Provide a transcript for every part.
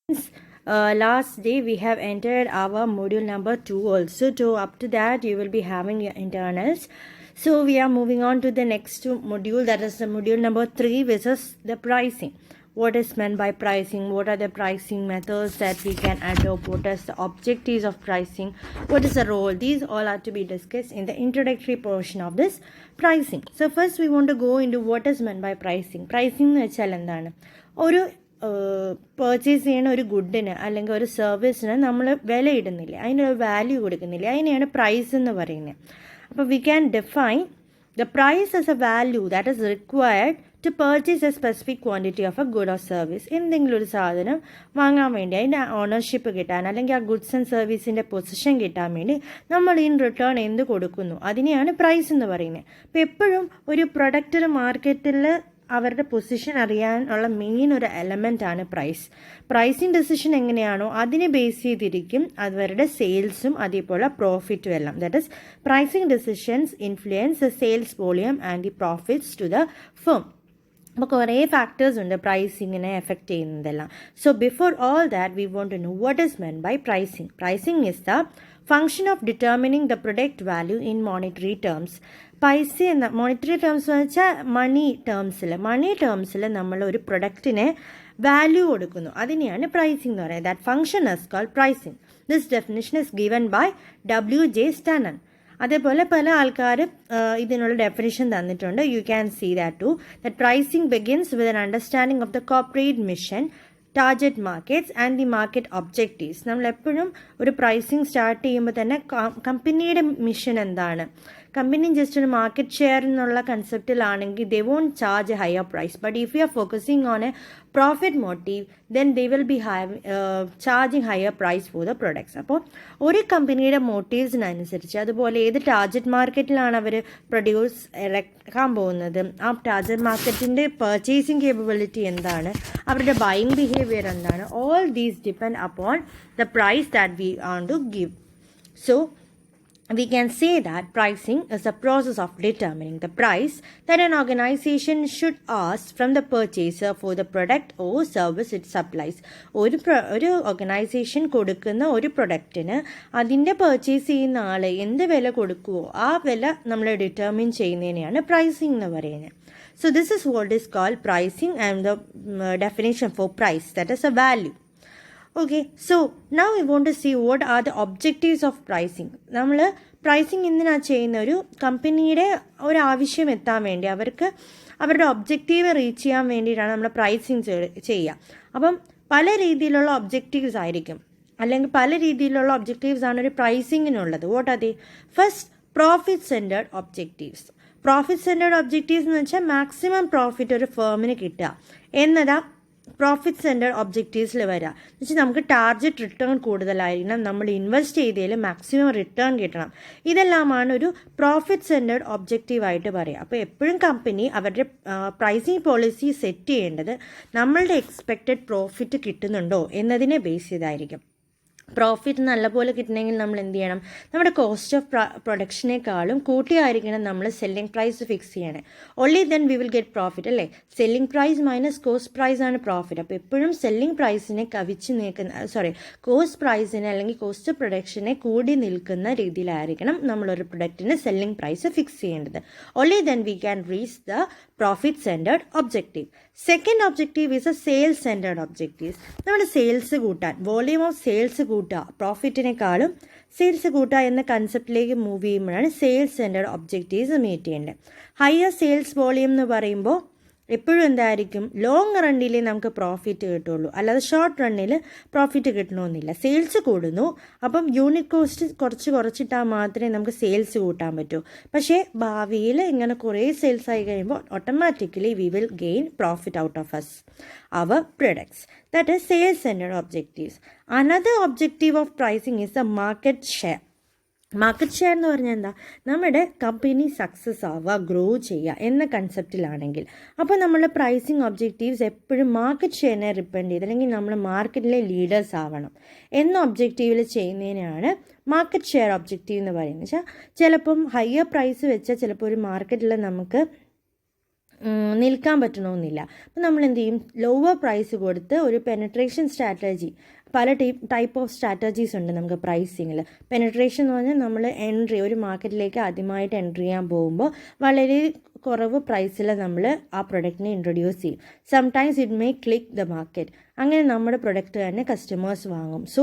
Last day we have entered our module number 2 also. So up to that you will be having your internals. So we are moving on to the next module, that is the module number 3, which is the pricing. What is meant by pricing? What are the pricing methods that we can adopt? What is the objectives of pricing? What is the role? These all are to be discussed in the introductory portion of this pricing. So first we want to go into what is meant by pricing. Pricing എന്ന് വെച്ചാൽ എന്താണ്? ഒരു purchase ചെയ്യുന്ന ഒരു ഗുഡിന് അല്ലെങ്കിൽ ഒരു സർവീസിന് നമ്മൾ വില ഇടുന്നില്ലേ, അതിനൊരു വാല്യൂ കൊടുക്കുന്നില്ലേ, അതിനെയാണ് പ്രൈസ് എന്ന് പറയുന്നത്. അപ്പോൾ we can define the price as a value that is required to purchase a specific quantity of a good or service. എന്തെങ്കിലും ഒരു സാധനം വാങ്ങാൻ വേണ്ടി അതിൻ്റെ ഓണർഷിപ്പ് കിട്ടാൻ അല്ലെങ്കിൽ ആ ഗുഡ്സ് ആൻഡ് സർവീസിൻ്റെ പൊസിഷൻ കിട്ടാൻ വേണ്ടി നമ്മൾ ഇൻ റിട്ടേൺ എന്ത് കൊടുക്കുന്നു അതിനെയാണ് പ്രൈസ് എന്ന് പറയുന്നത്. അപ്പോൾ എപ്പോഴും ഒരു പ്രൊഡക്റ്റ് മാർക്കറ്റിൽ അവരുടെ പൊസിഷൻ അറിയാനുള്ള മെയിൻ ഒരു എലമെൻ്റാണ് പ്രൈസ്. പ്രൈസിങ് ഡെസിഷൻ എങ്ങനെയാണോ അതിനെ ബേസ് ചെയ്തിരിക്കും അവരുടെ സെയിൽസും അതേപോലെ പ്രോഫിറ്റും എല്ലാം. That is pricing decisions influence the sales volume and the profits to the firm. അപ്പോൾ കുറേ ഫാക്ടേഴ്സ് ഉണ്ട് പ്രൈസിങ്ങിനെ എഫക്റ്റ് ചെയ്യുന്നതെല്ലാം. So before all that we want to know what is meant by pricing. Pricing is the function of determining the product value in monetary terms. പൈസ എന്ന monetary terms എന്ന് വെച്ചാൽ മണി ടേംസിൽ നമ്മൾ ഒരു പ്രൊഡക്റ്റിന് വാല്യൂ കൊടുക്കുന്നു, അതിനെയാണ് പ്രൈസിങ് എന്ന് പറയുന്നത്. That function is called pricing. This definition is given by W.J. Stannan. അതേപോലെ പല ആൾക്കാരും ഇതിനുള്ള ഡെഫിനിഷൻ തന്നിട്ടുണ്ട്. You can see that too. That pricing begins with an understanding of the corporate mission, target markets and the market objectives. നമ്മളെപ്പോഴും ഒരു pricing start ചെയ്യുമ്പോൾ തന്നെ കമ്പനിയുടെ മിഷൻ എന്താണ്, കമ്പനി ജസ്റ്റ് ഒരു മാർക്കറ്റ് ഷെയർ എന്നുള്ള കൺസെപ്റ്റിലാണെങ്കിൽ they want charge a higher price. But if you are focusing on a profit motive then they will be charging higher price for the products. അപ്പോൾ ഒരു കമ്പനിയുടെ മോട്ടീവ്സിനനുസരിച്ച്, അതുപോലെ ഏത് ടാർഗറ്റ് മാർക്കറ്റിലാണ് അവർ produce ഇറക്കാൻ പോകുന്നത്, ആ ടാർഗറ്റ് മാർക്കറ്റിൻ്റെ പർച്ചേസിങ് കേപ്പബിലിറ്റി എന്താണ്, അവരുടെ ബൈയിങ് ബിഹേവിയർ എന്താണ്, all these depend upon the price that we want to give. So we can say that pricing is a process of determining the price that an organization should ask from the purchaser for the product or service it supplies. ഒരു organisation കൊടുക്കുന്ന ഒരു പ്രൊഡക്റ്റിന് അതിൻ്റെ purchase ചെയ്യുന്ന ആൾ എന്ത് വില കൊടുക്കുമോ ആ വില നമ്മൾ ഡിറ്റർമിൻ ചെയ്യുന്നതിനെയാണ് പ്രൈസിംഗ് എന്ന് പറയുന്നത്. So this is what is called pricing, and the definition for price, that is a value. Okay, so now we want to see what are the objectives of pricing. നമ്മൾ pricing എന്തിനാ ചെയ്യുന്ന, ഒരു കമ്പനിയുടെ ഒരു ആവശ്യം എത്താൻ വേണ്ടി അവർക്ക് അവരുടെ ഒബ്ജക്റ്റീവ് റീച്ച് ചെയ്യാൻ വേണ്ടിയിട്ടാണ് നമ്മൾ പ്രൈസിങ് ചെയ്യുക. അപ്പം പല രീതിയിലുള്ള ഒബ്ജക്റ്റീവ്സ് ആയിരിക്കും, അല്ലെങ്കിൽ പല രീതിയിലുള്ള ഒബ്ജക്റ്റീവ്സ് ആണ് ഒരു പ്രൈസിങ്ങിനുള്ളത്. What are the? First, profit centred objectives. Profit centred objectives എന്ന് വെച്ചാൽ മാക്സിമം പ്രോഫിറ്റ് ഒരു ഫേമിന് കിട്ടുക എന്നതാ പ്രോഫിറ്റ് സെൻറ്റേർഡ് ഒബ്ജക്റ്റീവ്സിൽ വരിക. എന്ന് വെച്ചാൽ നമുക്ക് ടാർഗറ്റ് റിട്ടേൺ കൂടുതലായിരിക്കണം, നമ്മൾ ഇൻവെസ്റ്റ് ചെയ്തതിൽ മാക്സിമം റിട്ടേൺ കിട്ടണം. ഇതെല്ലാമാണ് ഒരു പ്രോഫിറ്റ് സെൻറ്റേർഡ് ഒബ്ജക്റ്റീവായിട്ട് പറയുക. അപ്പോൾ എപ്പോഴും കമ്പനി അവരുടെ പ്രൈസിങ് പോളിസി സെറ്റ് ചെയ്യേണ്ടത് നമ്മളുടെ എക്സ്പെക്റ്റഡ് പ്രോഫിറ്റ് കിട്ടുന്നുണ്ടോ എന്നതിനെ ബേസ് ചെയ്തായിരിക്കും. പ്രോഫിറ്റ് നല്ലപോലെ കിട്ടണമെങ്കിൽ നമ്മൾ എന്ത് ചെയ്യണം, നമ്മുടെ കോസ്റ്റ് ഓഫ് പ്രൊഡക്ഷനേക്കാളും കൂട്ടിയായിരിക്കണം നമ്മൾ സെല്ലിംഗ് പ്രൈസ് ഫിക്സ് ചെയ്യണേ. Only then we will get profit അല്ലേ. Selling price minus cost price ആണ് പ്രോഫിറ്റ്. അപ്പോൾ എപ്പോഴും സെല്ലിംഗ് പ്രൈസിനെ കവിച്ച് നിൽക്കുന്ന കോസ്റ്റ് പ്രൈസിനെ അല്ലെങ്കിൽ കോസ്റ്റ് പ്രൊഡക്ഷനെ കൂടി നിൽക്കുന്ന രീതിയിലായിരിക്കണം നമ്മളൊരു പ്രൊഡക്റ്റിന് സെല്ലിംഗ് പ്രൈസ് ഫിക്സ് ചെയ്യേണ്ടത്. Only then we can reach the profit centred objective. Second objective is A sales centred objectives. നമ്മുടെ സെയിൽസ് കൂട്ടാൻ, വോളിയം ഓഫ് സെയിൽസ് കൂട്ടുക, പ്രോഫിറ്റിനേക്കാളും സെയിൽസ് കൂട്ടുക എന്ന കൺസെപ്റ്റിലേക്ക് മൂവ് ചെയ്യുമ്പോഴാണ് സെയിൽസ് സെൻറ്റേർഡ് ഒബ്ജക്റ്റീവ്സ് മീറ്റ് ചെയ്യേണ്ടത്. ഹയർ സെയിൽസ് വോളിയം എന്ന് പറയുമ്പോൾ എപ്പോഴും എന്തായിരിക്കും, ലോങ് റണ്ണിലേ നമുക്ക് പ്രോഫിറ്റ് കിട്ടുള്ളൂ, അല്ലാതെ ഷോർട്ട് റണ്ണിൽ പ്രോഫിറ്റ് കിട്ടണമെന്നില്ല. സെയിൽസ് കൂടുന്നു, അപ്പം യൂണിറ്റ് കോസ്റ്റ് കുറച്ചിട്ടാൽ മാത്രമേ നമുക്ക് സെയിൽസ് കൂട്ടാൻ പറ്റൂ. പക്ഷേ ഭാവിയിൽ ഇങ്ങനെ കുറേ സെയിൽസ് ആയി കഴിയുമ്പോൾ automatically we will gain profit out of us, our products. That is sales centered objectives. Another objective of pricing is the market share. Market share എന്ന് പറഞ്ഞാൽ എന്താ, നമ്മുടെ കമ്പനി സക്സസ് ആവുക, ഗ്രോ ചെയ്യുക എന്ന കൺസെപ്റ്റിലാണെങ്കിൽ അപ്പോൾ നമ്മുടെ പ്രൈസിങ് ഒബ്ജക്റ്റീവ്സ് എപ്പോഴും മാർക്കറ്റ് ഷെയറിനെ ഡിപ്പെൻഡ് ചെയ്ത്, അല്ലെങ്കിൽ നമ്മൾ മാർക്കറ്റിലെ ലീഡേഴ്സ് ആവണം എന്ന ഒബ്ജക്റ്റീവിൽ ചെയ്യുന്നതിനാണ് മാർക്കറ്റ് ഷെയർ ഒബ്ജക്റ്റീവ് എന്ന് പറയുന്നത്. വെച്ചാൽ ചിലപ്പം ഹയർ പ്രൈസ് വെച്ചാൽ ചിലപ്പോൾ ഒരു മാർക്കറ്റിൽ നമുക്ക് നിൽക്കാൻ പറ്റണമെന്നില്ല. അപ്പം നമ്മൾ എന്ത് ചെയ്യും, ലോവർ പ്രൈസ് കൊടുത്ത് ഒരു പെനട്രേഷൻ സ്ട്രാറ്റജി, പല ടൈപ്പ് ഓഫ് സ്ട്രാറ്റജീസ് ഉണ്ട് നമുക്ക് പ്രൈസിങ്ങിൽ. പെനട്രേഷൻ എന്ന് പറഞ്ഞാൽ നമ്മൾ ഒരു മാർക്കറ്റിലേക്ക് ആദ്യമായിട്ട് എൻട്രി ചെയ്യാൻ പോകുമ്പോൾ വളരെ കുറവ് പ്രൈസിൽ നമ്മൾ ആ പ്രൊഡക്റ്റിനെ ഇൻട്രൊഡ്യൂസ് ചെയ്യും. Sometimes it may click the market. അങ്ങനെ നമ്മുടെ പ്രൊഡക്റ്റ് തന്നെ കസ്റ്റമേഴ്സ് വാങ്ങും. So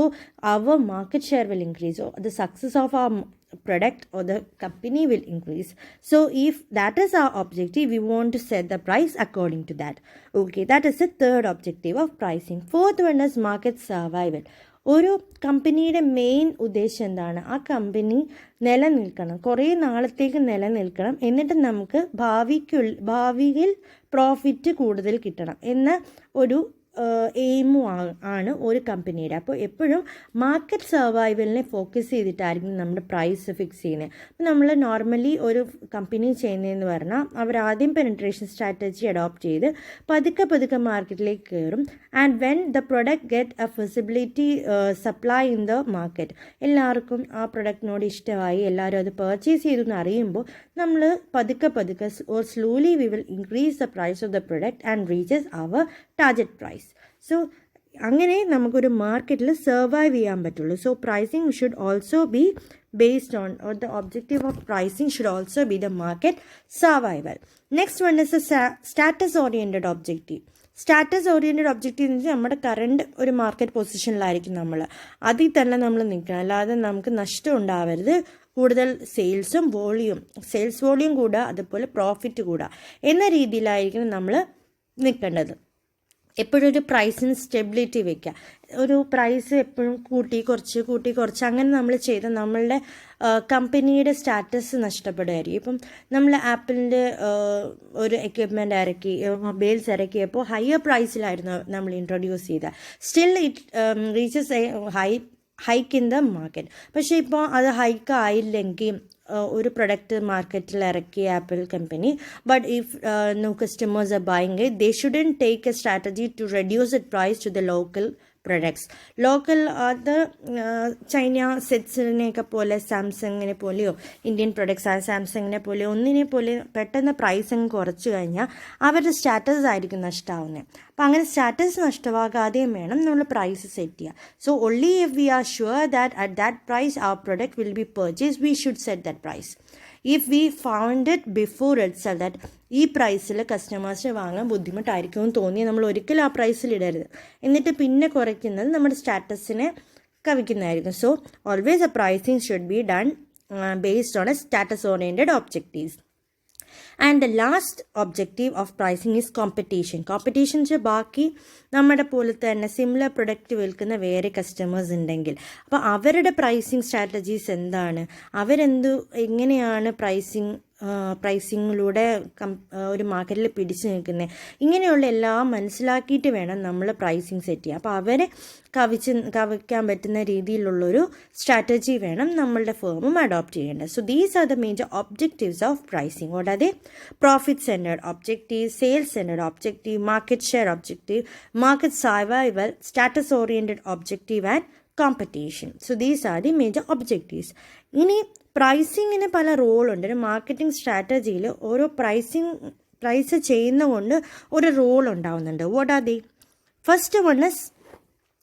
our market share will increase, or the success of our product or the company will increase. So if that is our objective, we want to set the price according to that. Okay, that is the third objective of pricing. Fourth one is market survival. ഒരു കമ്പനിയുടെ main ഉദ്ദേശം എന്താണ്? ആ company നിലനിൽക്കണം, കുറേ നാളത്തേക്ക് നിലനിൽക്കണം, എന്നിട്ട് നമുക്ക് ഭാവിയിൽ പ്രോഫിറ്റ് കൂടുതൽ കിട്ടണം എന്ന ഒരു എയിമും ആണ് ഒരു കമ്പനിയുടെ. അപ്പോൾ എപ്പോഴും മാർക്കറ്റ് സർവൈവലിനെ ഫോക്കസ് ചെയ്തിട്ടായിരിക്കും നമ്മുടെ പ്രൈസ് ഫിക്സ് ചെയ്യുന്നത്. അപ്പോൾ നമ്മൾ നോർമലി ഒരു കമ്പനി ചെയ്യുന്നതെന്ന് പറഞ്ഞാൽ അവരാദ്യം പെനിട്രേഷൻ സ്ട്രാറ്റജി അഡോപ്റ്റ് ചെയ്ത് പതുക്കെ മാർക്കറ്റിലേക്ക് കയറും. And when the product get A feasibility supply in the market, എല്ലാവർക്കും ആ പ്രൊഡക്റ്റിനോട് ഇഷ്ടമായി, എല്ലാവരും അത് പർച്ചേസ് ചെയ്തു എന്ന് അറിയുമ്പോൾ നമ്മൾ പതുക്കെ or slowly we will increase the price of the product and reaches our target price. So അങ്ങനെ നമുക്കൊരു മാർക്കറ്റിൽ സർവൈവ് ചെയ്യാൻ പറ്റുള്ളൂ. So pricing should also be based on, or the objective of pricing should also be the market survival. Next one is a status oriented objective. Status oriented objective എന്ന് വെച്ചാൽ നമ്മുടെ current ഒരു market പൊസിഷനിലായിരിക്കും നമ്മൾ, അതിൽ തന്നെ നമ്മൾ നിൽക്കണം, അല്ലാതെ നമുക്ക് നഷ്ടം ഉണ്ടാവരുത്. കൂടുതൽ സെയിൽസ് വോളിയം കൂടുക, അതുപോലെ പ്രോഫിറ്റ് കൂടുക എന്ന രീതിയിലായിരിക്കണം നമ്മൾ നിൽക്കേണ്ടത്. എപ്പോഴും ഒരു പ്രൈസിന് സ്റ്റെബിലിറ്റി വയ്ക്കുക. ഒരു പ്രൈസ് എപ്പോഴും കൂട്ടി കുറച്ച് അങ്ങനെ നമ്മൾ ചെയ്ത് നമ്മളുടെ കമ്പനിയുടെ സ്റ്റാറ്റസ് നഷ്ടപ്പെടുമായിരിക്കും. ഇപ്പം നമ്മൾ ആപ്പിളിൻ്റെ ഒരു എക്യുപ്മെൻറ്റ് മൊബൈൽസ് ഇറക്കിയപ്പോൾ ഹയർ പ്രൈസിലായിരുന്നു നമ്മൾ ഇൻട്രൊഡ്യൂസ് ചെയ്തത്. Still it reaches A hike in the market. പക്ഷേ ഇപ്പോൾ അത് ഹൈക്ക് ആയില്ലെങ്കിൽ ഒരു പ്രൊഡക്റ്റ് മാർക്കറ്റിൽ ഇറക്കി apple company, but if no customers are buying it, they shouldn't take a strategy to reduce the price to the local products. Local അത് China സെറ്റ്സിനെയൊക്കെ പോലെ സാംസങ്ങിനെ പോലെയോ Indian products ആയ സാംസങ്ങിനെ പോലെയോ ഒന്നിനെ പോലെ പെട്ടെന്ന് പ്രൈസ് അങ്ങ് കുറച്ച് കഴിഞ്ഞാൽ അവരുടെ സ്റ്റാറ്റസ് ആയിരിക്കും നഷ്ടമാവുന്നത്. അപ്പോൾ അങ്ങനെ സ്റ്റാറ്റസ് നഷ്ടമാകാതെയും വേണം നമ്മൾ പ്രൈസ് സെറ്റ് ചെയ്യുക. So only if we are sure that at that price our product will be purchase, we should set that price. If we found it before itself that ഈ പ്രൈസിൽ കസ്റ്റമേഴ്സിന് വാങ്ങാൻ ബുദ്ധിമുട്ടായിരിക്കുമെന്ന് തോന്നി നമ്മൾ ഒരിക്കലും ആ പ്രൈസിൽ ഇടരുത്. എന്നിട്ട് പിന്നെ കുറയ്ക്കുന്നത് നമ്മുടെ സ്റ്റാറ്റസിനെ കവിക്കുന്നതായിരിക്കും. So always a pricing should be done based on a status oriented objectives. And the last objective of pricing is competition. ബാക്കി നമ്മുടെ പോലെ തന്നെ സിമിലർ പ്രൊഡക്റ്റ് വിൽക്കുന്ന വേറെ കസ്റ്റമേഴ്സ് ഉണ്ടെങ്കിൽ അപ്പോൾ അവരുടെ പ്രൈസിങ് സ്ട്രാറ്റജീസ് എന്താണ്, എങ്ങനെയാണ് പ്രൈസിങ്ങിലൂടെ ഒരു മാർക്കറ്റിൽ പിടിച്ചു നിൽക്കുന്നത്, ഇങ്ങനെയുള്ള എല്ലാം മനസ്സിലാക്കിയിട്ട് വേണം നമ്മൾ പ്രൈസിങ് സെറ്റ് ചെയ്യുക. അപ്പോൾ അവരെ കവിക്കാൻ പറ്റുന്ന രീതിയിലുള്ളൊരു സ്ട്രാറ്റജി വേണം നമ്മളുടെ ഫേമും അഡോപ്റ്റ് ചെയ്യേണ്ടത്. So these are the major objectives of pricing. What are they? Profit centred objective, sales centred objective, market share objective, market survival, status oriented objective and competition. So these are the major objectives. ഇനി പ്രൈസിങ്ങിന് പല റോളുണ്ട്. ഒരു marketing സ്ട്രാറ്റജിയിൽ ഓരോ price ചെയ്യുന്നതുകൊണ്ട് ഒരു role ഉണ്ടാവുന്നുണ്ട്. What are the? First one is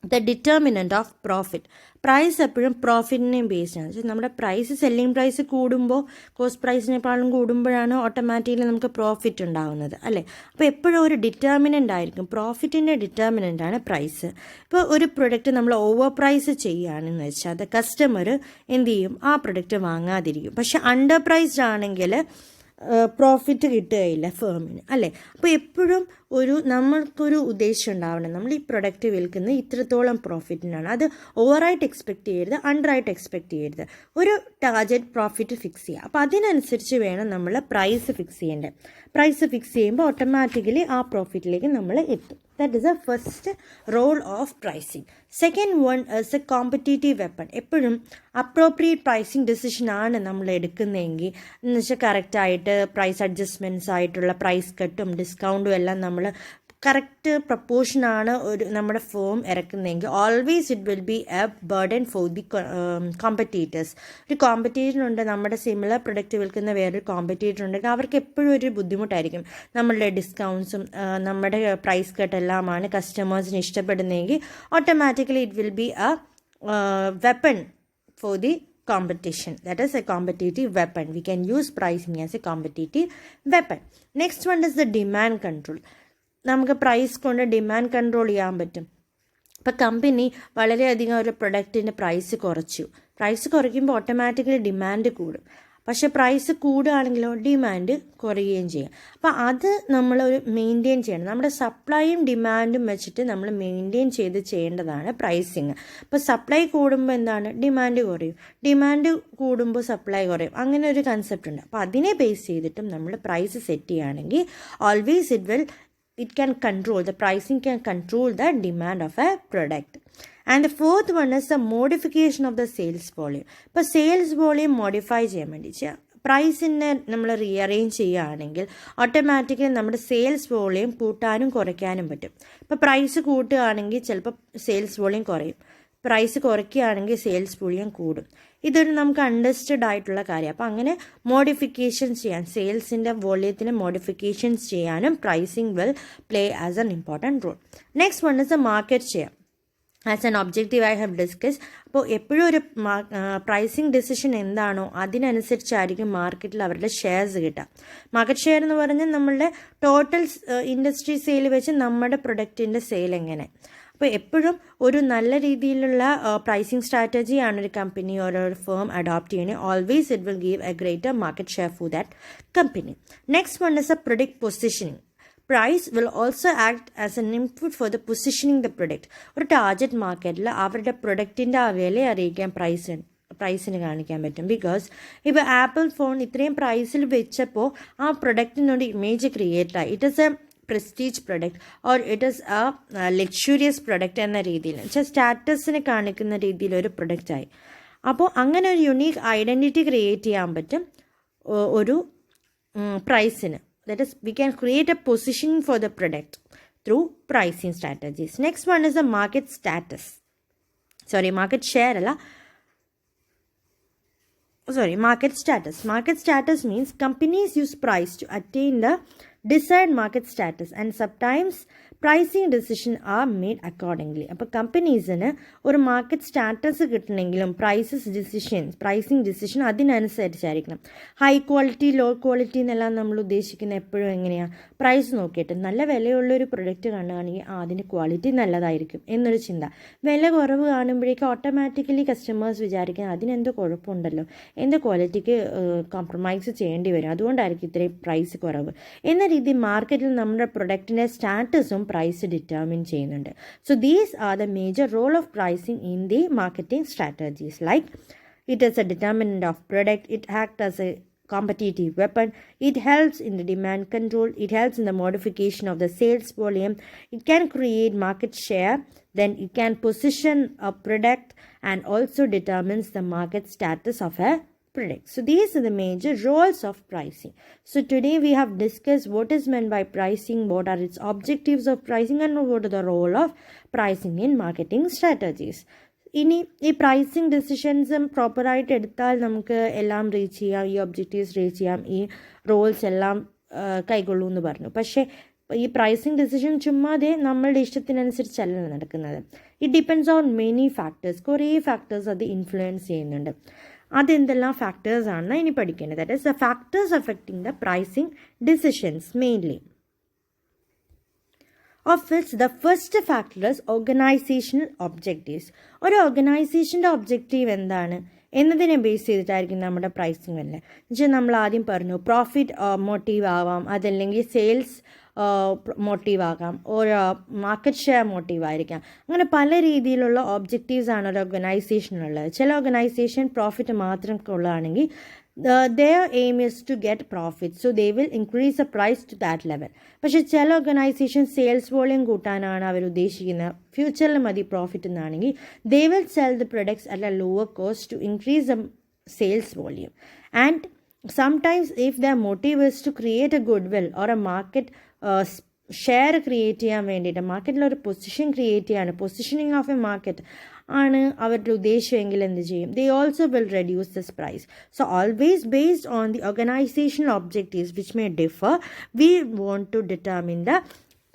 the determinant of profit. Price എപ്പോഴും പ്രോഫിറ്റിനെയും based ആണ്. നമ്മുടെ പ്രൈസ് സെല്ലിംഗ് പ്രൈസ് കൂടുമ്പോൾ കോസ്റ്റ് പ്രൈസിനേക്കാളും കൂടുമ്പോഴാണ് ഓട്ടോമാറ്റിക്കലി നമുക്ക് പ്രോഫിറ്റ് ഉണ്ടാകുന്നത്, അല്ലേ? അപ്പോൾ എപ്പോഴും ഒരു ഡിറ്റർമിനൻ്റ് ആയിരിക്കും. പ്രോഫിറ്റിൻ്റെ ഡിറ്റർമിനൻ്റ് ആണ് പ്രൈസ്. ഇപ്പോൾ ഒരു പ്രൊഡക്റ്റ് നമ്മൾ ഓവർ പ്രൈസ് ചെയ്യുകയാണെന്ന് വെച്ചാൽ അത് കസ്റ്റമർ എന്ത് ചെയ്യും? ആ പ്രൊഡക്റ്റ് വാങ്ങാതിരിക്കും. പക്ഷെ അണ്ടർ പ്രൈസ്ഡ് ആണെങ്കിൽ പ്രോഫിറ്റ് കിട്ടുകയില്ല ഫേമിന്, അല്ലേ? അപ്പോൾ എപ്പോഴും നമ്മൾക്കൊരു ഉദ്ദേശം ഉണ്ടാവണം. നമ്മൾ ഈ പ്രൊഡക്റ്റ് വിൽക്കുന്നത് ഇത്രത്തോളം പ്രോഫിറ്റിനാണ്. അത് ഓവറായിട്ട് എക്സ്പെക്റ്റ് ചെയ്യരുത്, അണ്ടറായിട്ട് എക്സ്പെക്റ്റ് ചെയ്യരുത്. ഒരു ടാർഗറ്റ് പ്രോഫിറ്റ് ഫിക്സ് ചെയ്യുക. അപ്പോൾ അതിനനുസരിച്ച് വേണം നമ്മൾ പ്രൈസ് ഫിക്സ് ചെയ്യേണ്ടത്. പ്രൈസ് ഫിക്സ് ചെയ്യുമ്പോൾ ഓട്ടോമാറ്റിക്കലി ആ പ്രോഫിറ്റിലേക്ക് നമ്മൾ എത്തും. That is the first role of pricing. Second one is a competitive weapon. എപ്പോഴും അപ്രോപ്രിയേറ്റ് പ്രൈസിങ് ഡിസിഷനാണ് നമ്മൾ എടുക്കുന്നതെങ്കിൽ എന്ന് വെച്ചാൽ കറക്റ്റായിട്ട് പ്രൈസ് അഡ്ജസ്റ്റ്മെൻറ്റ്സ് ആയിട്ടുള്ള പ്രൈസ് കട്ടും ഡിസ്കൗണ്ടും എല്ലാം നമ്മൾ കറക്റ്റ് പ്രപ്പോർഷനാണ് ഒരു നമ്മുടെ ഫേം ഇറക്കുന്നതെങ്കിൽ always it will be a burden for the competitors. ഒരു കോമ്പറ്റീറ്റർ ഉണ്ട്, നമ്മുടെ സിമിലർ പ്രൊഡക്റ്റ് വിൽക്കുന്ന വേറൊരു കോമ്പറ്റീറ്റർ ഉണ്ടെങ്കിൽ അവർക്ക് എപ്പോഴും ഒരു ബുദ്ധിമുട്ടായിരിക്കും. നമ്മളുടെ ഡിസ്കൗണ്ട്സും നമ്മുടെ പ്രൈസ് കട്ടെല്ലാമാണ് കസ്റ്റമേഴ്സിന് ഇഷ്ടപ്പെടുന്നതെങ്കിൽ automatically it will be a weapon for the competition. That is a competitive weapon. We can use pricing as a competitive weapon. Next one is the demand control. നമുക്ക് പ്രൈസ് കൊണ്ട് ഡിമാൻഡ് കൺട്രോൾ ചെയ്യാൻ പറ്റും. ഇപ്പോൾ company വളരെയധികം ഒരു പ്രൊഡക്റ്റിൻ്റെ price കുറയ്ക്കുമ്പോൾ automatically demand കൂടും. പക്ഷേ പ്രൈസ് കൂടുകയാണെങ്കിലോ ഡിമാൻഡ് കുറയുകയും ചെയ്യും. അപ്പോൾ അത് നമ്മളൊരു മെയിൻറ്റെയിൻ ചെയ്യണം. നമ്മുടെ സപ്ലൈയും ഡിമാൻഡും വെച്ചിട്ട് നമ്മൾ മെയിൻറ്റെയിൻ ചെയ്യേണ്ടതാണ് പ്രൈസിങ്. അപ്പോൾ സപ്ലൈ കൂടുമ്പോൾ എന്താണ്, ഡിമാൻഡ് കുറയും, ഡിമാൻഡ് കൂടുമ്പോൾ സപ്ലൈ കുറയും, അങ്ങനെ ഒരു കൺസെപ്റ്റ് ഉണ്ട്. അപ്പോൾ അതിനെ ബേസ് ചെയ്തിട്ടും നമ്മൾ പ്രൈസ് സെറ്റ് ചെയ്യുകയാണെങ്കിൽ always it can control, the pricing can control the demand of a product. And the fourth one is the modification of the sales volume. ഇപ്പോൾ സെയിൽസ് വോളിയം മോഡിഫൈ ചെയ്യാൻ വേണ്ടി പ്രൈസിനെ നമ്മൾ റീഅറേഞ്ച് ചെയ്യുകയാണെങ്കിൽ automatically നമ്മുടെ sales volume കൂട്ടാനും കുറയ്ക്കാനും പറ്റും. ഇപ്പോൾ പ്രൈസ് കൂട്ടുകയാണെങ്കിൽ ചിലപ്പോൾ സെയിൽസ് വോളിയം കുറയും, പ്രൈസ് കുറയ്ക്കുകയാണെങ്കിൽ സെയിൽസ് വോളിയം കൂടും. ഇതൊരു നമുക്ക് അണ്ടർസ്റ്റുഡ് ആയിട്ടുള്ള കാര്യം. അപ്പോൾ അങ്ങനെ മോഡിഫിക്കേഷൻസ് ചെയ്യാൻ, സെയിൽസിൻ്റെ വോളിയത്തിന് മോഡിഫിക്കേഷൻസ് ചെയ്യാനും pricing will play as an important role. Next one is the market share as an objective I have discuss. അപ്പോൾ എപ്പോഴും ഒരു പ്രൈസിങ് ഡിസിഷൻ എന്താണോ അതിനനുസരിച്ചായിരിക്കും മാർക്കറ്റിൽ അവരുടെ ഷെയർസ് കിട്ടുക. മാർക്കറ്റ് ഷെയർ എന്ന് പറഞ്ഞാൽ നമ്മളുടെ ടോട്ടൽ ഇൻഡസ്ട്രി സെയിൽ വെച്ച് നമ്മുടെ പ്രൊഡക്റ്റിൻ്റെ സെയിൽ എങ്ങനെ. അപ്പോൾ എപ്പോഴും ഒരു നല്ല രീതിയിലുള്ള പ്രൈസിങ് സ്ട്രാറ്റജിയാണ് ഒരു കമ്പനി ഒരു ഫേം അഡോപ്റ്റ് ചെയ്യണേ. Always it will give a greater market share for that company. Next one is a product positioning. Price will also act as an input for the positioning the product. ഒരു target മാർക്കറ്റിൽ അവരുടെ പ്രൊഡക്റ്റിൻ്റെ ആ വില അറിയിക്കാൻ പ്രൈസിന് കാണിക്കാൻ പറ്റും. ബിക്കോസ് ഇപ്പോൾ ആപ്പിൾ ഫോൺ ഇത്രയും പ്രൈസിൽ വെച്ചപ്പോൾ ആ പ്രൊഡക്റ്റിനോട് ഇമേജ് ക്രിയേറ്റ് ആയി. It is a prestige product or it is a luxurious product എന്ന രീതിയിൽ സ്റ്റാറ്റസിനെ കാണിക്കുന്ന രീതിയിലൊരു പ്രൊഡക്റ്റായി. അപ്പോൾ അങ്ങനെ ഒരു യുണീക്ക് ഐഡൻറ്റിറ്റി ക്രിയേറ്റ് ചെയ്യാൻ പറ്റും ഒരു പ്രൈസിന്. That is we can create a position for the product through pricing strategies. Next one is the market status. Market share അല്ല, market status. Market status means companies use price to attain the desired market status and sometimes pricing decisions are made accordingly. അപ്പോൾ കമ്പനീസിന് ഒരു market status കിട്ടണമെങ്കിലും pricing decision അതിനനുസരിച്ചായിരിക്കണം. High quality low quality എന്നെല്ലാം നമ്മൾ ഉദ്ദേശിക്കുന്നത് എപ്പോഴും എങ്ങനെയാണ്, പ്രൈസ് നോക്കിയിട്ട് നല്ല വിലയുള്ളൊരു പ്രൊഡക്റ്റ് കാണുകയാണെങ്കിൽ അതിൻ്റെ ക്വാളിറ്റി നല്ലതായിരിക്കും എന്നൊരു ചിന്ത. വില കുറവ് കാണുമ്പോഴേക്കും ഓട്ടോമാറ്റിക്കലി കസ്റ്റമേഴ്സ് വിചാരിക്കുന്നത് അതിനെന്തോ കുഴപ്പമുണ്ടല്ലോ, എൻ്റെ ക്വാളിറ്റിക്ക് കോംപ്രമൈസ് ചെയ്യേണ്ടി വരും, അതുകൊണ്ടായിരിക്കും ഇത്രയും പ്രൈസ് കുറവ് എന്ന രീതി മാർക്കറ്റിൽ നമ്മുടെ പ്രൊഡക്റ്റിൻ്റെ സ്റ്റാറ്റസും പ്രൈസ് ഡിറ്റർമിൻ ചെയ്യുന്നുണ്ട്. So these are the major role of pricing in the marketing strategies. Like it is a determinant of product, it act as a competitive weapon, it helps in the demand control, it helps in the modification of the sales volume, it can create market share, then it can position a product and also determines the market status of a product. So these are the major roles of pricing. So today we have discussed what is meant by pricing, what are its objectives of pricing, and what are the role of pricing in marketing strategies. ഇനി ഈ pricing ഡിസിഷൻസും പ്രോപ്പറായിട്ട് എടുത്താൽ നമുക്ക് എല്ലാം reach ചെയ്യാം, ഈ objectives reach ചെയ്യാം, ഈ റോൾസ് എല്ലാം കൈകൊള്ളൂ എന്ന് പറഞ്ഞു. പക്ഷേ ഈ പ്രൈസിങ് ഡിസിഷൻ ചുമ്മാതെ നമ്മളുടെ ഇഷ്ടത്തിനനുസരിച്ചല്ല നടക്കുന്നത്. It depends on many factors, കുറേ ഫാക്ടേഴ്സ് അത് ഇൻഫ്ലുവൻസ് ചെയ്യുന്നുണ്ട്. അതെന്തെല്ലാം ഫാക്ടേഴ്സാണ് ഇനി പഠിക്കേണ്ടത്. That is the factors affecting the pricing decisions mainly. Of which the first factor is organizational objectives. ഒരു ഓർഗനൈസേഷൻ്റെ ഒബ്ജക്റ്റീവ് എന്താണ് എന്നതിനെ ബേസ് ചെയ്തിട്ടായിരിക്കും നമ്മുടെ പ്രൈസിങ് വരുന്നത്. എന്നുവെച്ചാൽ നമ്മൾ ആദ്യം പറഞ്ഞു പ്രോഫിറ്റ് മോട്ടീവ് ആവാം, അതല്ലെങ്കിൽ സെയിൽസ് മോട്ടീവ് ആകാം, ഒരു മാർക്കറ്റ് ഷെയർ മോട്ടീവ് ആയിരിക്കാം. അങ്ങനെ പല രീതിയിലുള്ള ഒബ്ജക്റ്റീവ്സ് ആണ് ഒരു ഓർഗനൈസേഷനുള്ളത്. ചില ഓർഗനൈസേഷൻ പ്രോഫിറ്റ് മാത്രം ഉള്ളതാണെങ്കിൽ their aim is to get profit, so they will increase the price to that level. പക്ഷേ ചില ഓർഗനൈസേഷൻ സെയിൽസ് വോളിയം കൂട്ടാനാണ് അവർ ഉദ്ദേശിക്കുന്നത്, ഫ്യൂച്ചറിൽ മതി പ്രോഫിറ്റ് എന്നാണെങ്കിൽ they will sell the products at a lower cost to increase the sales volume. And sometimes if their motive is to create a goodwill or a market share create ചെയ്യാൻ വേണ്ടിയിട്ട് മാർക്കറ്റിലൊരു position create ചെയ്യാണ്, positioning of a market ആണ് അവരുടെ ഉദ്ദേശമെങ്കിൽ എന്ത് ചെയ്യും? They also will reduce this price. So always based on the organisational objectives which may differ, we want to determine the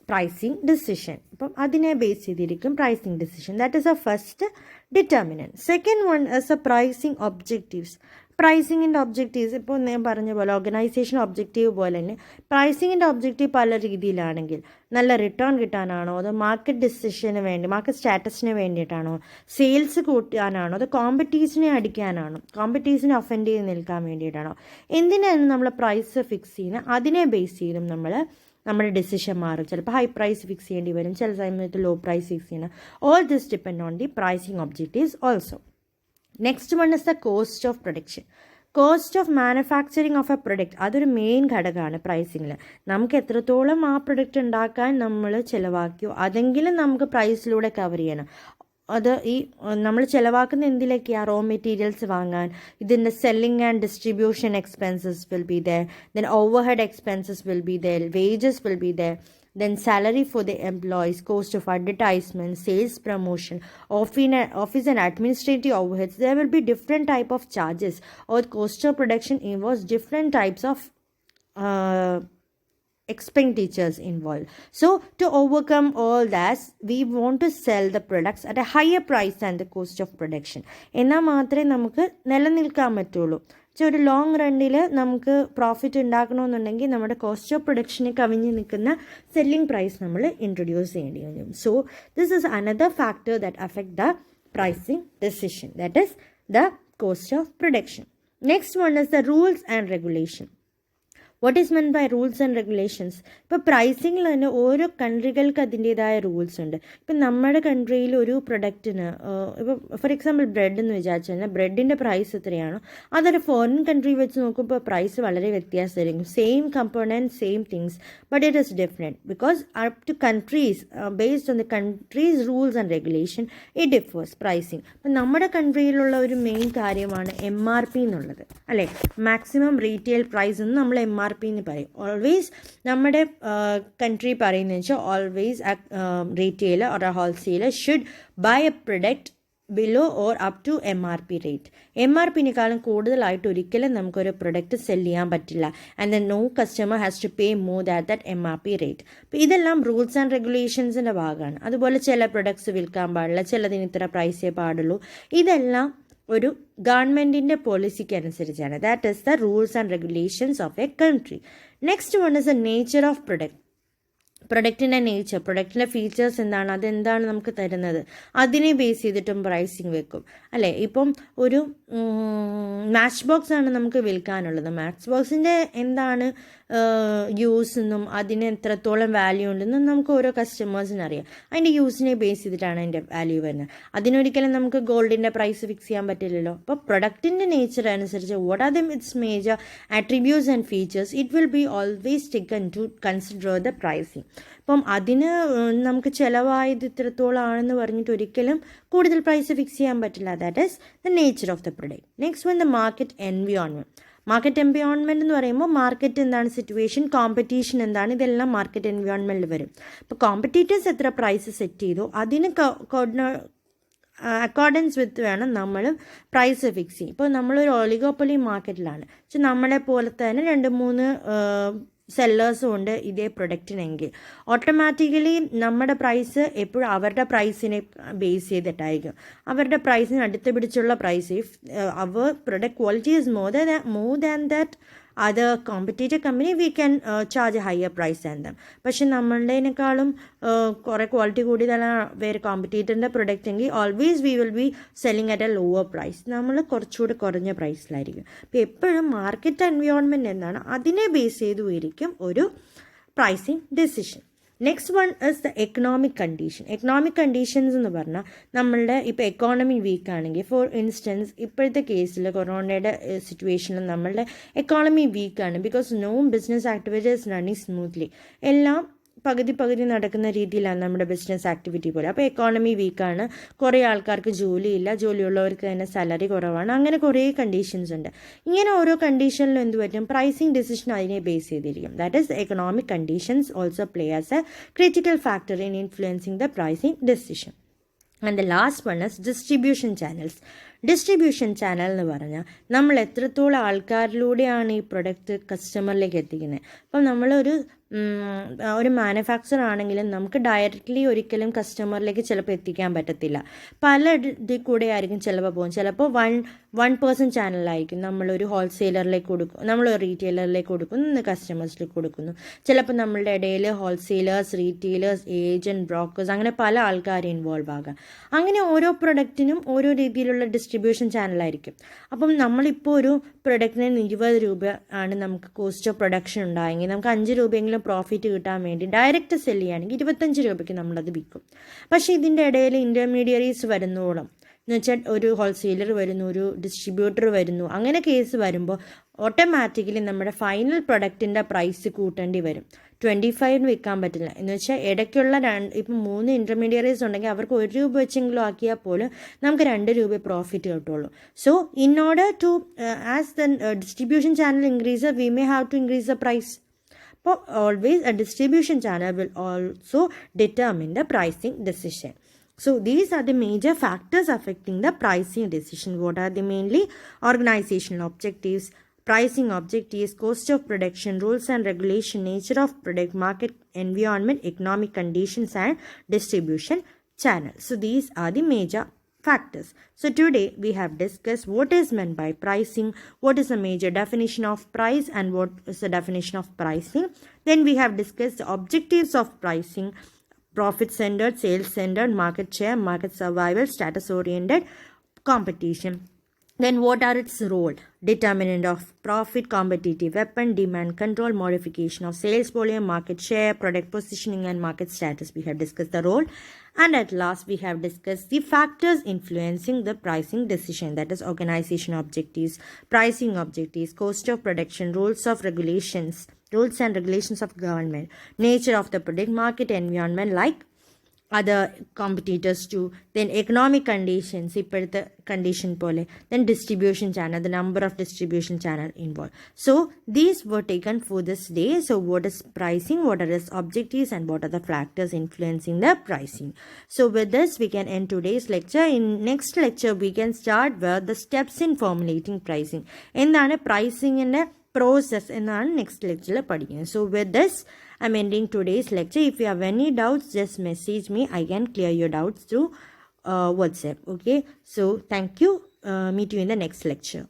pricing decision. അപ്പം അതിനെ ബേസ് ചെയ്തിരിക്കും pricing decision. That is a first determinant. Second one is a pricing objectives. പ്രൈസിങ്ങിൻ്റെ objectives ഇപ്പോൾ ഞാൻ പറഞ്ഞ പോലെ organisation objective പോലെ തന്നെ പ്രൈസിങ്ങിൻ്റെ ഒബ്ജക്റ്റീവ് പല രീതിയിലാണെങ്കിൽ, നല്ല റിട്ടേൺ കിട്ടാനാണോ, അതോ മാർക്കറ്റ് ഡിസിഷന് വേണ്ടി, മാർക്കറ്റ് സ്റ്റാറ്റസിന് വേണ്ടിയിട്ടാണോ, സെയിൽസ് കൂട്ടാനാണോ, അതോ കോമ്പറ്റീഷനെ അടിക്കാനാണോ, കോമ്പറ്റീഷനെ ഒഫൻഡ് ചെയ്ത് നിൽക്കാൻ വേണ്ടിയിട്ടാണോ, എന്തിനാണ് നമ്മൾ പ്രൈസ് ഫിക്സ് ചെയ്യുന്നത്, അതിനെ ബേസ് ചെയ്തും നമ്മുടെ ഡിസിഷൻ മാറും. ചിലപ്പോൾ ഹൈ പ്രൈസ് ഫിക്സ് ചെയ്യേണ്ടി വരും, ചില സമയത്ത് ലോ പ്രൈസ് ഫിക്സ് ചെയ്യണം. All this depend on the pricing objectives also. Next one is the cost of production. Cost of manufacturing of A product, അതൊരു മെയിൻ ഘടകമാണ് പ്രൈസിങ്ങിൽ. നമുക്ക് എത്രത്തോളം ആ പ്രൊഡക്റ്റ് ഉണ്ടാക്കാൻ നമ്മൾ ചിലവാക്കിയോ അതെങ്കിലും നമുക്ക് പ്രൈസിലൂടെ കവർ ചെയ്യണം. അത് ഈ നമ്മൾ ചിലവാക്കുന്ന എന്തിലേക്കാണ്? റോ മെറ്റീരിയൽസ് വാങ്ങാൻ, ഇതിൻ്റെ selling and distribution expenses will be there, then overhead expenses will be there, wages will be there, then salary for the employees, cost of advertisement, sales promotion, office and administrative overheads. There will be different type of charges, or cost of production involves different types of expenditures involved. So to overcome all that, we want to sell the products at a higher price than the cost of production. എന്നാൽ മാത്രമേ നമുക്ക് നിലനിൽക്കാൻ പറ്റുള്ളൂ. ഒരു long റണ്ണിൽ നമുക്ക് profit ഉണ്ടാക്കണമെന്നുണ്ടെങ്കിൽ നമ്മുടെ cost of പ്രൊഡക്ഷനെ കവിഞ്ഞ് നിൽക്കുന്ന സെല്ലിംഗ് പ്രൈസ് നമ്മൾ ഇൻട്രൊഡ്യൂസ് ചെയ്യേണ്ടി വരും. So this is another factor that affect the pricing decision, that is the cost of production. Next one is the rules and regulation. What is meant by rules and regulations? ഇപ്പോൾ പ്രൈസിങ്ങിൽ തന്നെ ഓരോ കൺട്രികൾക്ക് അതിൻ്റേതായ rules ഉണ്ട്. ഇപ്പം നമ്മുടെ കൺട്രിയിൽ ഒരു പ്രൊഡക്റ്റിന് ഇപ്പോൾ ഫോർ എക്സാമ്പിൾ ബ്രെഡ് എന്ന് വിചാരിച്ചു കഴിഞ്ഞാൽ ബ്രെഡിൻ്റെ പ്രൈസ് എത്രയാണോ അതൊരു ഫോറിൻ കൺട്രി വെച്ച് നോക്കുമ്പോൾ പ്രൈസ് വളരെ വ്യത്യാസമായിരിക്കും. Same component, same things, but it is different because up to countries based on the countries rules and regulation it differs pricing. അപ്പം നമ്മുടെ കൺട്രിയിലുള്ള ഒരു മെയിൻ കാര്യമാണ് MRP എന്നുള്ളത്, അല്ലേ? മാക്സിമം റീറ്റെയിൽ പ്രൈസ് എന്ന് നമ്മൾ MRP എന്ന് പറയും. ഓൾവേസ് നമ്മുടെ കൺട്രി പറയുന്നത് വെച്ചാൽ always retailer or wholesaler should buy a product below or up to MRP rate. MRPനേക്കാളും കൂടുതലായിട്ട് ഒരിക്കലും നമുക്കൊരു പ്രൊഡക്റ്റ് സെല് ചെയ്യാൻ പറ്റില്ല. And then no customer has to pay more that MRP rate. അപ്പോൾ ഇതെല്ലാം റൂൾസ് ആൻഡ് റെഗുലേഷൻസിൻ്റെ ഭാഗമാണ്. അതുപോലെ ചില പ്രൊഡക്ട്സ് വിൽക്കാൻ പാടില്ല, ചിലതിന് ഇത്ര പ്രൈസേ പാടുള്ളൂ. ഇതെല്ലാം ഒരു ഗവൺമെൻറ്റിൻ്റെ പോളിസിക്ക് അനുസരിച്ചാണ്. That is the rules and regulations of a country. Next one is the nature of product. പ്രൊഡക്റ്റിൻ്റെ നേച്ചർ, പ്രൊഡക്റ്റിൻ്റെ ഫീച്ചേഴ്സ് എന്താണ്, അതെന്താണ് നമുക്ക് തരുന്നത്, അതിനെ ബേസ് ചെയ്തിട്ടും പ്രൈസിങ് വെക്കും, അല്ലേ? ഇപ്പം ഒരു മാച്ച് ബോക്സ് ആണ് നമുക്ക് വിൽക്കാനുള്ളത്. മാച്ച് ബോക്സിൻ്റെ എന്താണ് യൂസ് എന്നും അതിന് എത്രത്തോളം വാല്യൂ ഉണ്ടെന്നും നമുക്ക് ഓരോ കസ്റ്റമേഴ്സിന് അറിയാം. അതിൻ്റെ യൂസിനെ ബേസ് ചെയ്തിട്ടാണ് അതിൻ്റെ വാല്യൂ വരുന്നത്. അതിനൊരിക്കലും നമുക്ക് ഗോൾഡിൻ്റെ പ്രൈസ് ഫിക്സ് ചെയ്യാൻ പറ്റില്ലല്ലോ. അപ്പോൾ പ്രൊഡക്റ്റിൻ്റെ നേച്ചർ അനുസരിച്ച് what are the its major attributes and features, it will be always taken to consider the pricing. അപ്പം അതിന് നമുക്ക് ചിലവായത് ഇത്രത്തോളം ആണെന്ന് പറഞ്ഞിട്ട് ഒരിക്കലും കൂടുതൽ പ്രൈസ് ഫിക്സ് ചെയ്യാൻ പറ്റില്ല. That is the nature of the product. Next one the market environment. Market environment എന്ന് പറയുമ്പോൾ മാർക്കറ്റ് എന്താണ്, സിറ്റുവേഷൻ, കോമ്പറ്റീഷൻ എന്താണ്, ഇതെല്ലാം മാർക്കറ്റ് എൻവയോൺമെൻറ്റിൽ വരും. അപ്പോൾ കോമ്പറ്റീറ്റേഴ്സ് എത്ര പ്രൈസ് സെറ്റ് ചെയ്തോ അതിന് അക്കോർഡൻസ് വിത്ത് വേണം നമ്മൾ പ്രൈസ് ഫിക്സ് ചെയ്യും. ഇപ്പോൾ നമ്മളൊരു ഒളിഗോപ്പൊളി മാർക്കറ്റിലാണ്, പക്ഷെ നമ്മളെ പോലെ തന്നെ 2-3 സെല്ലേഴ്സും ഉണ്ട് ഇതേ പ്രൊഡക്റ്റിനെങ്കിൽ ഓട്ടോമാറ്റിക്കലി നമ്മുടെ പ്രൈസ് എപ്പോഴും അവരുടെ പ്രൈസിനെ ബേസ് ചെയ്തിട്ടായിരിക്കും. അവരുടെ പ്രൈസിന് അടുത്ത് പിടിച്ചുള്ള പ്രൈസ്, ഇഫ് അവർ product quality is more than that other competitive company we can charge higher price than them. പക്ഷെ നമ്മളുടേതിനേക്കാളും കുറേ ക്വാളിറ്റി കൂടിയതാണ് വേറെ കോമ്പറ്റീറ്ററിൻ്റെ പ്രൊഡക്റ്റ് എങ്കിൽ always we will be selling at a lower price. നമ്മൾ കുറച്ചുകൂടി കുറഞ്ഞ പ്രൈസിലായിരിക്കും. അപ്പോൾ എപ്പോഴും മാർക്കറ്റ് എൻവയോൺമെൻറ്റ് എന്താണ് അതിനെ ബേസ് ചെയ്തുമായിരിക്കും ഒരു pricing decision. Next one is the economic condition. Economic conditions എന്ന് പറഞ്ഞാൽ നമ്മളുടെ ഇപ്പോൾ എക്കോണമി വീക്ക് ആണെങ്കിൽ, ഫോർ ഇൻസ്റ്റൻസ് ഇപ്പോഴത്തെ കേസിൽ കൊറോണയുടെ സിറ്റുവേഷനിൽ നമ്മളുടെ എക്കോണമി വീക്കാണ് because no business activities running smoothly. എല്ലാം പകുതി നടക്കുന്ന രീതിയിലാണ് നമ്മുടെ ബിസിനസ് ആക്ടിവിറ്റി പോലെ. അപ്പോൾ എക്കോണമി വീക്കാണ്, കുറേ ആൾക്കാർക്ക് ജോലിയില്ല, ജോലിയുള്ളവർക്ക് തന്നെ സാലറി കുറവാണ്, അങ്ങനെ കുറേ കണ്ടീഷൻസ് ഉണ്ട്. ഇങ്ങനെ ഓരോ കണ്ടീഷനിലും എന്ത് പറ്റും, പ്രൈസിങ് ഡിസിഷൻ അതിനെ ബേസ് ചെയ്തിരിക്കും. That is economic conditions also play as A critical factor in influencing the pricing decision. And the last one is distribution channels. Distribution channel എന്ന് പറഞ്ഞാൽ നമ്മൾ എത്രത്തോളം ആൾക്കാരിലൂടെയാണ് ഈ പ്രൊഡക്റ്റ് കസ്റ്റമറിലേക്ക് എത്തിക്കുന്നത്. അപ്പം നമ്മളൊരു മാനുഫാക്ചർ ആണെങ്കിലും നമുക്ക് ഡയറക്റ്റ്ലി ഒരിക്കലും കസ്റ്റമറിലേക്ക് ചിലപ്പോൾ എത്തിക്കാൻ പറ്റത്തില്ല. പല ഇതിൽ കൂടെ ആയിരിക്കും ചിലപ്പോൾ പോകും. ചിലപ്പോൾ വൺ പേഴ്സൺ ചാനലായിരിക്കും. നമ്മളൊരു ഹോൾസെയിലറിലേക്ക് കൊടുക്കും, നമ്മളൊരു റീറ്റെയിലറിലേക്ക് കൊടുക്കുന്നു, ഇന്ന് കസ്റ്റമേഴ്സിലേക്ക് കൊടുക്കുന്നു. ചിലപ്പോൾ നമ്മളുടെ ഇടയിൽ ഹോൾസെയിലേഴ്സ്, റീറ്റെയിലേഴ്സ്, ഏജൻറ്റ്, ബ്രോക്കേഴ്സ്, അങ്ങനെ പല ആൾക്കാരും ഇൻവോൾവ് ആകാം. അങ്ങനെ ഓരോ പ്രൊഡക്റ്റിനും ഓരോ രീതിയിലുള്ള ഡിസ്ട്രിബ്യൂഷൻ ചാനലായിരിക്കും. അപ്പം നമ്മളിപ്പോൾ ഒരു പ്രൊഡക്റ്റിന് 20 രൂപ ആണ് നമുക്ക് കോസ്റ്റ് ഓഫ് പ്രൊഡക്ഷൻ ഉണ്ടായെങ്കിൽ നമുക്ക് 5 രൂപയെങ്കിലും പ്രോഫിറ്റ് കിട്ടാൻ വേണ്ടി ഡയറക്റ്റ് സെല് ചെയ്യുകയാണെങ്കിൽ 25 രൂപയ്ക്ക് നമ്മളത് വിൽക്കും. പക്ഷേ ഇതിൻ്റെ ഇടയിൽ ഇൻ്റർമീഡിയറീസ് വരുന്നോളം, എന്ന് വെച്ചാൽ ഒരു ഹോൾസെയിലർ വരുന്നു, ഒരു ഡിസ്ട്രിബ്യൂട്ടർ വരുന്നു, അങ്ങനെ കേസ് വരുമ്പോൾ ഓട്ടോമാറ്റിക്കലി നമ്മുടെ ഫൈനൽ പ്രൊഡക്റ്റിൻ്റെ പ്രൈസ് കൂട്ടേണ്ടി വരും. 25 വിൽക്കാൻ പറ്റില്ല. എന്ന് വെച്ചാൽ ഇടയ്ക്കുള്ള ഇപ്പം 3 ഇൻ്റർമീഡിയറീസ് ഉണ്ടെങ്കിൽ അവർക്ക് 1 രൂപ വെച്ചെങ്കിലും ആക്കിയാൽ പോലും നമുക്ക് 2 രൂപ പ്രോഫിറ്റ് കിട്ടുള്ളൂ. So in order to as the distribution channel increase, we may have to increase the price. അപ്പോൾ always a distribution channel will also determine the pricing decision. So these are the major factors affecting the pricing decision. What are the mainly? Organizational objectives, pricing objectives, cost of production, rules and regulation, nature of product, market environment, economic conditions and distribution channel. So these are the major factors. So today we have discussed what is meant by pricing, what is the major definition of price and what is the definition of pricing. Then we have discussed the objectives of pricing: profit centered, sales centered, market share, market survival, status oriented, competition. Then what are its role? Determinant of profit, competitive weapon, demand control, modification of sales volume, market share, product positioning and market status. We have discussed the role. And at last we have discussed the factors influencing the pricing decision, that is organization objectives, pricing objectives, cost of production, rules and regulations of government, nature of the product, market environment like other competitors too, then economic conditions, ippalത്തെ condition pole, then distribution channel, the number of distribution channel involved. So these were taken for this day. So what is pricing, what are its objectives and what are the factors influencing the pricing. So with this we can end today's lecture. In next lecture we can start with the steps in formulating pricing. എന്താണ് പ്രൈസിങ്ങിൻ്റെ process എന്നാണ് next ലെക്ചറിൽ പഠിക്കുന്നത്. So with this I'm ending today's lecture. If you have any doubts, just message me. I can clear your doubts through WhatsApp. Okay. So thank you. Meet you in the next lecture.